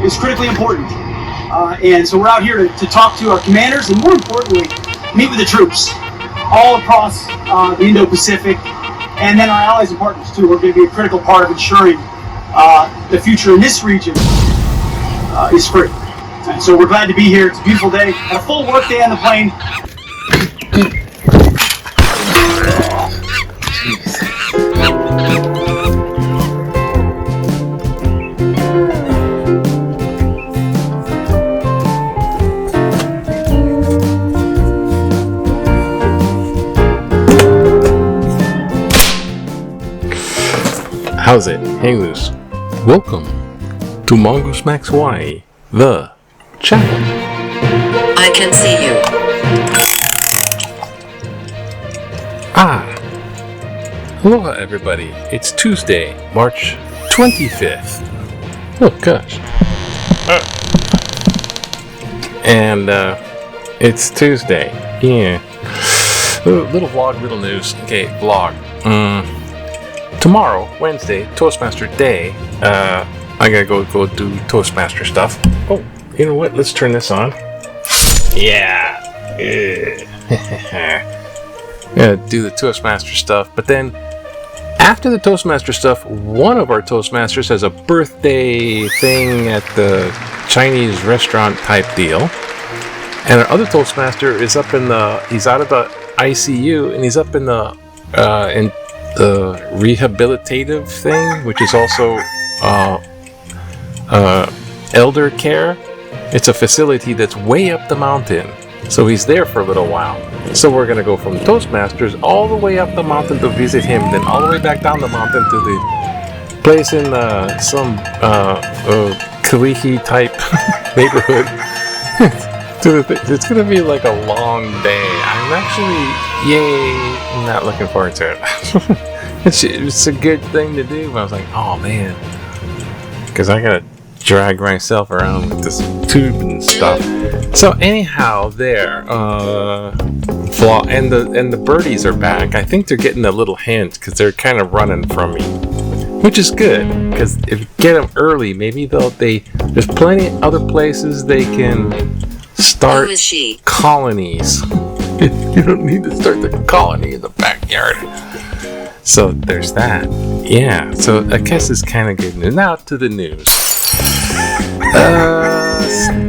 Is critically important. And so we're out here to talk to our commanders and, more importantly, meet with the troops all across the Indo-Pacific, and then our allies and partners too. We're going to be a critical part of ensuring the future in this region is free. And so we're glad to be here. It's a beautiful day. Had a full work day on the plane. How's it? Hang loose. Welcome to Mongoose Max Hawaii, the channel. I can see you. Aloha everybody. It's Tuesday, March 25th. Oh gosh. And it's Tuesday. Yeah. Ooh, little vlog, little news. Okay, vlog. Tomorrow, Wednesday, Toastmaster Day. I gotta go do Toastmaster stuff. Oh, you know what? Let's turn this on. Yeah. Gonna do the Toastmaster stuff, but then after the Toastmaster stuff, one of our Toastmasters has a birthday thing at the Chinese restaurant type deal, and our other Toastmaster is up in he's out of the ICU and he's up in the rehabilitative thing, which is also elder care. It's a facility that's way up the mountain, so he's there for a little while. So we're gonna go from Toastmasters all the way up the mountain to visit him, then all the way back down the mountain to the place in some Kalihi type neighborhood. It's gonna be like a long day. I'm actually, not looking forward to it. It's a good thing to do, but I was like, oh man, because I gotta drag myself around with this tube and stuff. So anyhow, there, and the birdies are back. I think they're getting a little hint because they're kind of running from me, which is good because if you get them early, maybe there's plenty of other places they can start colonies. You don't need to start the colony in the backyard. So there's that. Yeah, so I guess it's kind of good news. Now to the news.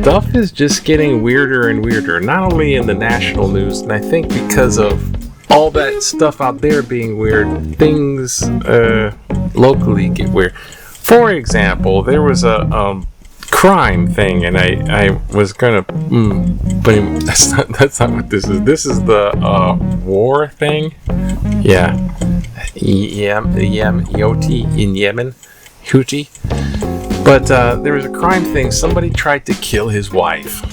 Stuff is just getting weirder and weirder, not only in the national news, and I think because of all that stuff out there being weird, things locally get weird. For example, there was a crime thing, and I was gonna, but that's not what this is. This is the war thing. Yeah, Yoti in Yemen, Houthi. But there was a crime thing. Somebody tried to kill his wife.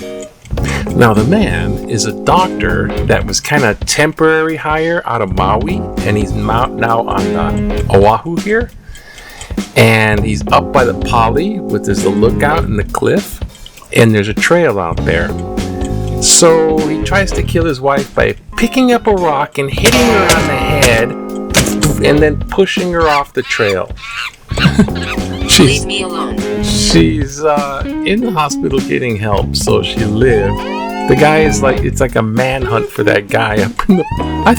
Now the man is a doctor that was kind of temporary hire out of Maui, and he's now on Oahu here. And he's up by the Pali with this lookout and the cliff, and there's a trail out there. So he tries to kill his wife by picking up a rock and hitting her on the head, and then pushing her off the trail. Leave me alone. She's in the hospital getting help, so she lived. The guy is like, it's like a manhunt for that guy up in the. I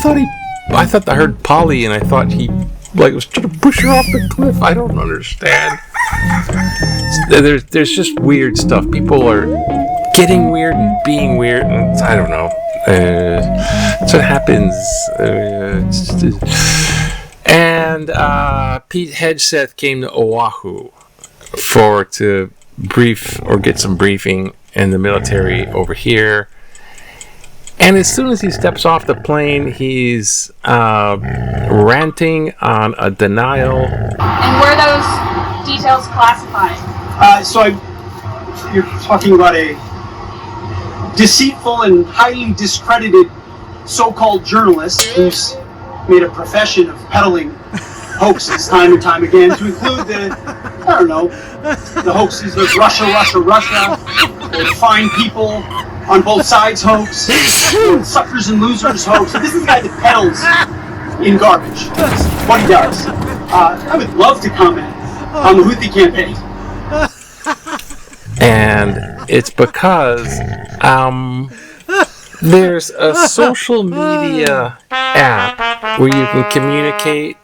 thought I heard Polly, and I thought he was trying to push her off the cliff. I don't understand. There's just weird stuff. People are getting weird and being weird, and I don't know. That's what happens. And Pete Hegseth came to Oahu to brief or get some briefing in the military over here. And as soon as he steps off the plane, he's ranting on a denial. And were those details classified? You're talking about a deceitful and highly discredited so-called journalist who's made a profession of peddling hoaxes time and time again, to include the hoaxes of Russia, or the fine people on both sides hoax, or suckers and losers hoax. So this is the guy that peddles in garbage. That's what he does. I would love to comment on the Houthi campaign. And it's because there's a social media app where you can communicate,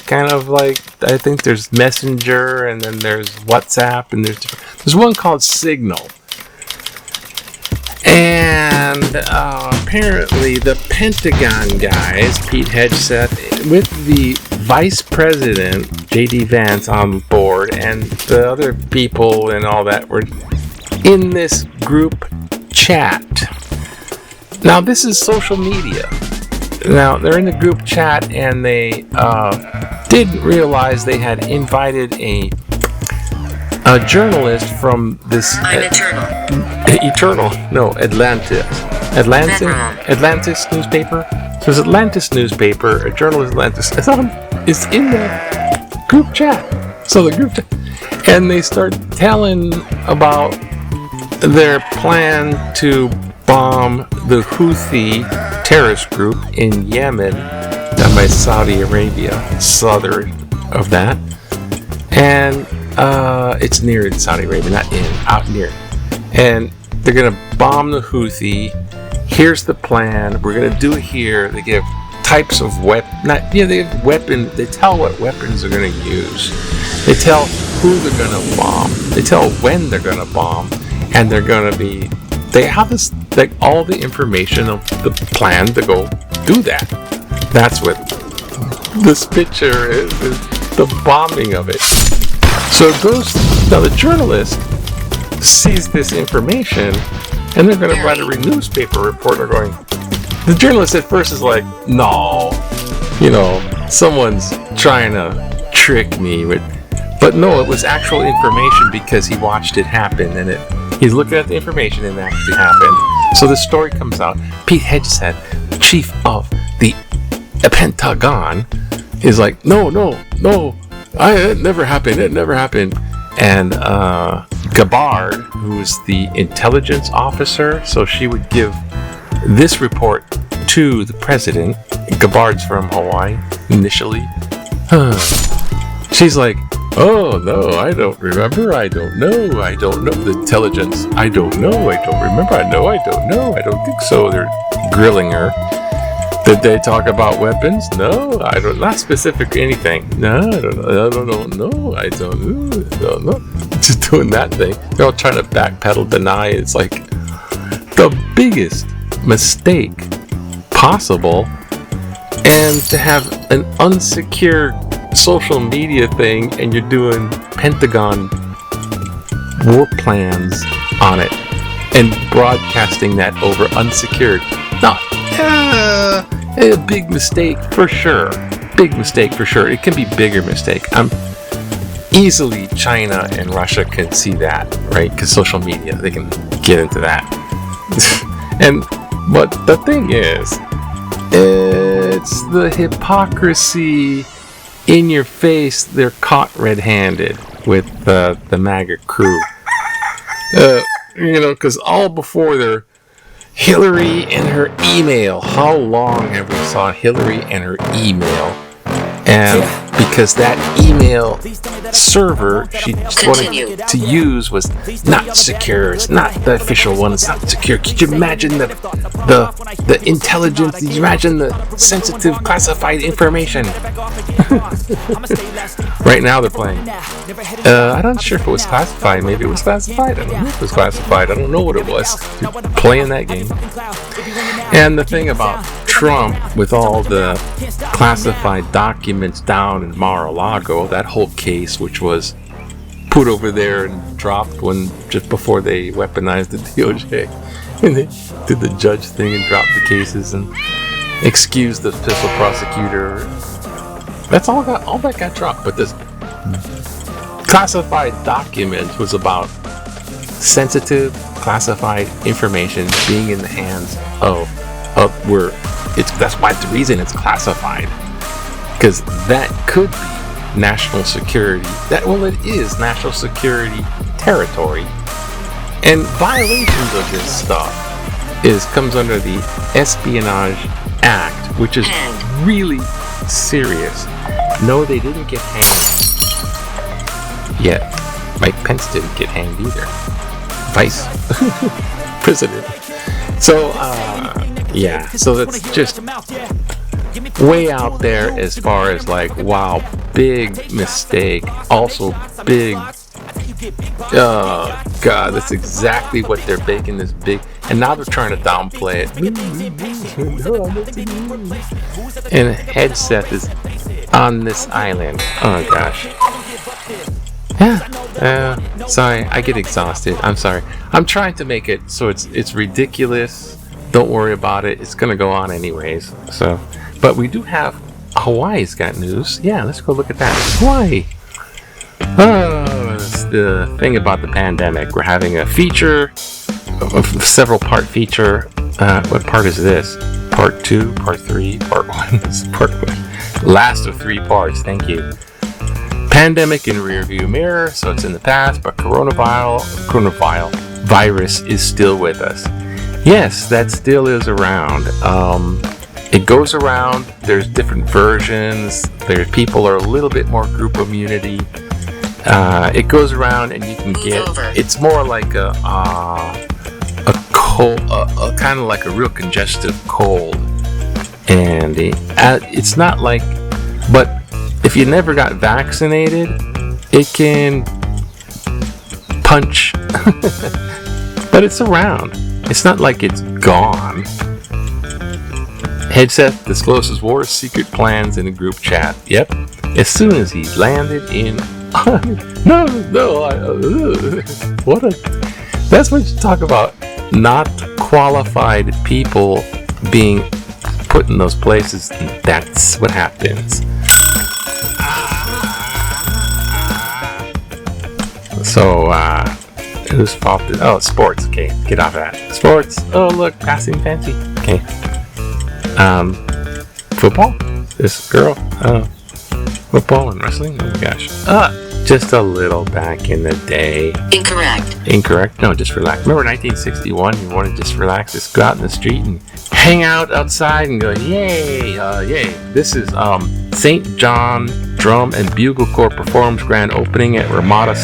kind of like, I think there's Messenger, and then there's WhatsApp, and there's one called Signal. And apparently the Pentagon guys, Pete Hegseth, with the Vice President, J.D. Vance, on board, and the other people and all that, were in this group chat. Now, this is social media. Now, they're in the group chat, and they didn't realize they had invited a journalist from this... I'm Atlantis newspaper. So there's Atlantis newspaper, a journalist Atlantis, is in the group chat. So the group chat, and they start telling about their plan to bomb the Houthi terrorist group in Yemen, down by Saudi Arabia, southern of that. And it's near in Saudi Arabia, not in, out near. And they're going to bomb the Houthi. Here's the plan. We're going to do it here. They give types of they have weapons. They tell what weapons they're going to use. They tell who they're going to bomb. They tell when they're going to bomb. And they're going to be... They have this, like, all the information of the plan to go do that. That's what this picture is the bombing of it. So it goes... Now, the journalist sees this information, and they're going to write a newspaper report. They're going... The journalist at first is like, no, someone's trying to trick me with... But no, it was actual information because he watched it happen, and he's looking at the information and it actually happened. So the story comes out. Pete Hegseth, chief of the Pentagon, is like, no, it never happened. And Gabbard, who's the intelligence officer, so she would give this report to the president. Gabbard's from Hawaii, initially. She's like, oh, no, I don't remember. I don't know. The intelligence. I don't know. I don't remember. I don't know. I don't think so. They're grilling her. Did they talk about weapons? No, I don't. Not specific anything. No, I don't know. I don't know. Just doing that thing. They're all trying to backpedal, deny. It's like the biggest mistake possible. And to have an unsecured social media thing, and you're doing Pentagon war plans on it and broadcasting that over unsecured. No, a big mistake for sure. It can be bigger mistake. Easily China and Russia can see that, right? Because social media, they can get into that. But the thing is, it's the hypocrisy in your face. They're caught red-handed with the MAGA crew. Because all before their Hillary and her email. How long have we saw Hillary and her email? And because that email server she wanted to use was not secure. It's not the official one. It's not secure. Could you imagine the intelligence? Could you imagine the sensitive classified information? Right now they're playing. I'm not sure if it was classified. Maybe it was classified. I don't know if it was classified. I don't know what it was. Playing that game. And the thing about Trump with all the classified documents down in Maralargo, that whole case, which was put over there and dropped just before they weaponized the DOJ, and they did the judge thing and dropped the cases and excused the special prosecutor. That's all that got dropped. But this classified document was about sensitive, classified information being in the hands of that's why the reason it's classified, because that could be national security. It is national security territory, and violations of this stuff comes under the Espionage Act, which is really serious. No, they didn't get hanged. Yet, Mike Pence didn't get hanged either. Vice President. So, yeah. So that's just way out there as far as like, wow, big mistake. Also, big. Oh God, that's exactly what they're making this big. And now they're trying to downplay it. And Hegseth is on this island. Oh gosh. Yeah. Sorry, I get exhausted. I'm sorry. I'm trying to make it so it's ridiculous. Don't worry about it. It's gonna go on anyways. So, but we do have Hawaii's got news. Yeah, let's go look at that. Hawaii. Oh, it's the thing about the pandemic. We're having a feature, a several part feature. What part is this? Part 2, part 3, part 1. This is part 1. Last of 3 parts. Thank you. Pandemic in rearview mirror, so it's in the past, but coronavirus is still with us. Yes, that still is around. It goes around. There's different versions. People are a little bit more group immunity. It goes around, and you can get. It's more like a cold, kind of like a real congestive cold, and it's not like. But if you never got vaccinated, it can punch, but it's around. It's not like it's gone. Hegseth discloses war's secret plans in a group chat. Yep, as soon as he landed in. That's what you talk about. Not qualified people being put in those places. That's what happens. So, whose fault is? Oh, sports. Okay, get off of that. Sports. Oh, look, passing fancy. Okay. Football. This girl. Football and wrestling. Oh my gosh. Just a little back in the day. Incorrect. No, just relax. Remember 1961? You want to just relax, just go out in the street and hang out outside and go, yay, yay. This is St. John Drum and Bugle Corps performs grand opening at Ramada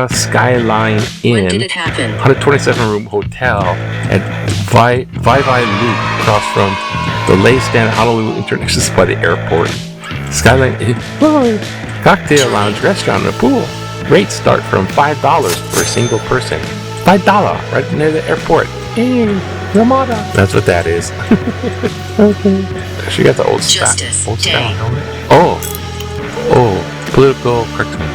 Skyline Inn. When did it happen? 127-room hotel at Vai Loop, across from the Lay Stand Honolulu International by the airport. Skyline cocktail lounge, restaurant, and a pool. Rates start from $5 for a single person. $5 right near the airport. Hey, Ramada. That's what that is. Okay. She got the old style. Oh, political cartoon.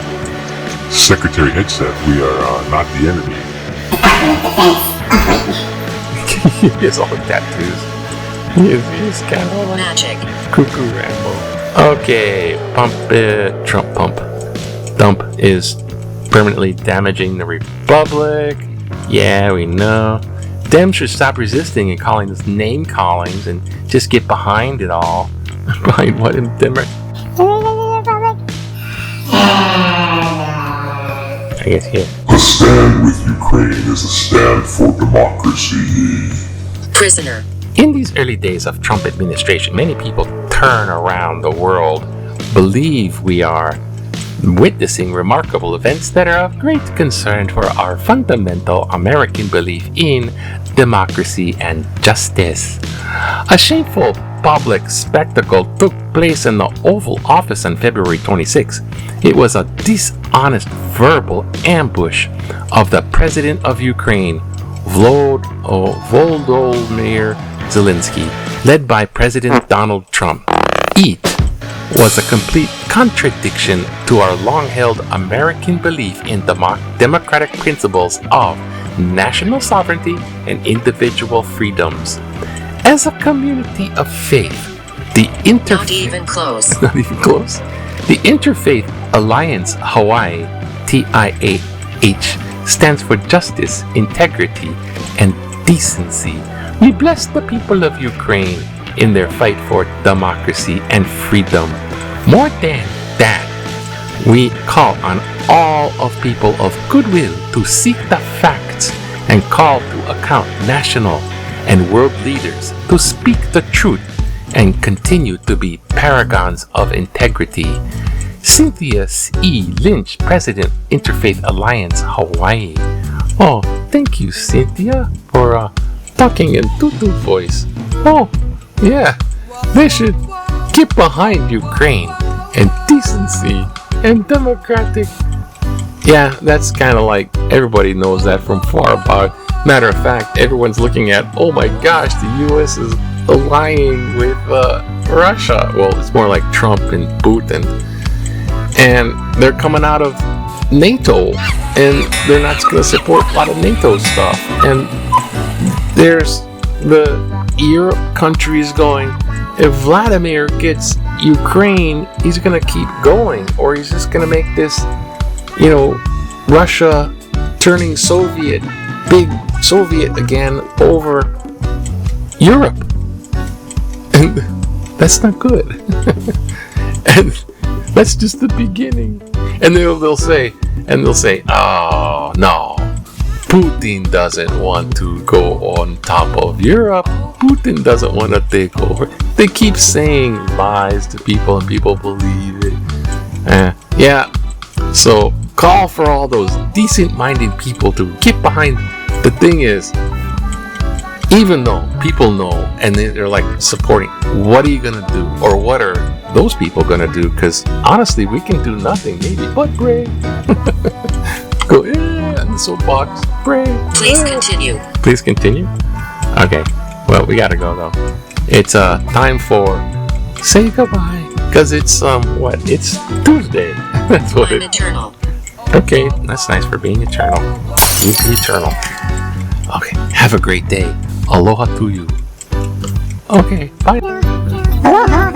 Secretary Hegseth, we are not the enemy. He has all the tattoos. He's kind of like Magic. Cuckoo Rambo. Okay, pump it. Trump pump. Dump is permanently damaging the Republic. Yeah, we know. Dems should stop resisting and calling this name callings and just get behind it all. Behind what in Denmark? I guess here. A stand with Ukraine is a stand for democracy. Prisoner. In these early days of Trump administration, many people turn around the world, believe we are witnessing remarkable events that are of great concern for our fundamental American belief in democracy and justice. A shameful public spectacle took place in the Oval Office on February 26. It was a dishonest verbal ambush of the President of Ukraine, Volodymyr Zelensky, led by President Donald Trump. It was a complete contradiction to our long-held American belief in democratic principles of national sovereignty and individual freedoms. As a community of faith, Not even close. Not even close. The Interfaith Alliance Hawaii, TIAH, stands for justice, integrity, and decency. We bless the people of Ukraine in their fight for democracy and freedom. More than that, we call on all of people of goodwill to seek the facts and call to account national and world leaders to speak the truth and continue to be paragons of integrity. Cynthia E. Lynch, President, Interfaith Alliance, Hawaii. Oh, thank you, Cynthia, for talking in tutu voice. Oh, yeah, they should get behind Ukraine and decency and democratic. Yeah, that's kind of like everybody knows that from far about. Matter of fact, everyone's looking at, oh my gosh, the U.S. is aligning with Russia. Well, it's more like Trump and Putin. And they're coming out of NATO, and they're not going to support a lot of NATO stuff. And there's the Europe countries going, if Vladimir gets Ukraine, he's going to keep going, or he's just going to make this, Russia turning Soviet, big Soviet again over Europe. And that's not good. And that's just the beginning. And they'll say, oh no, Putin doesn't want to go on top of Europe. Putin doesn't want to take over. They keep saying lies to people and people believe it. Yeah. So call for all those decent-minded people to get behind. The thing is, even though people know and they're like supporting, what are you going to do? Or what are those people going to do? Because honestly, we can do nothing, maybe, but pray. Go in the soapbox, pray. Please continue. Please continue? Okay, well, we got to go though. It's time for say goodbye. Because it's, it's Tuesday. That's what I'm eternal. Okay, that's nice for being eternal. You be eternal. Okay, have a great day. Aloha to you. Okay, bye. Aloha.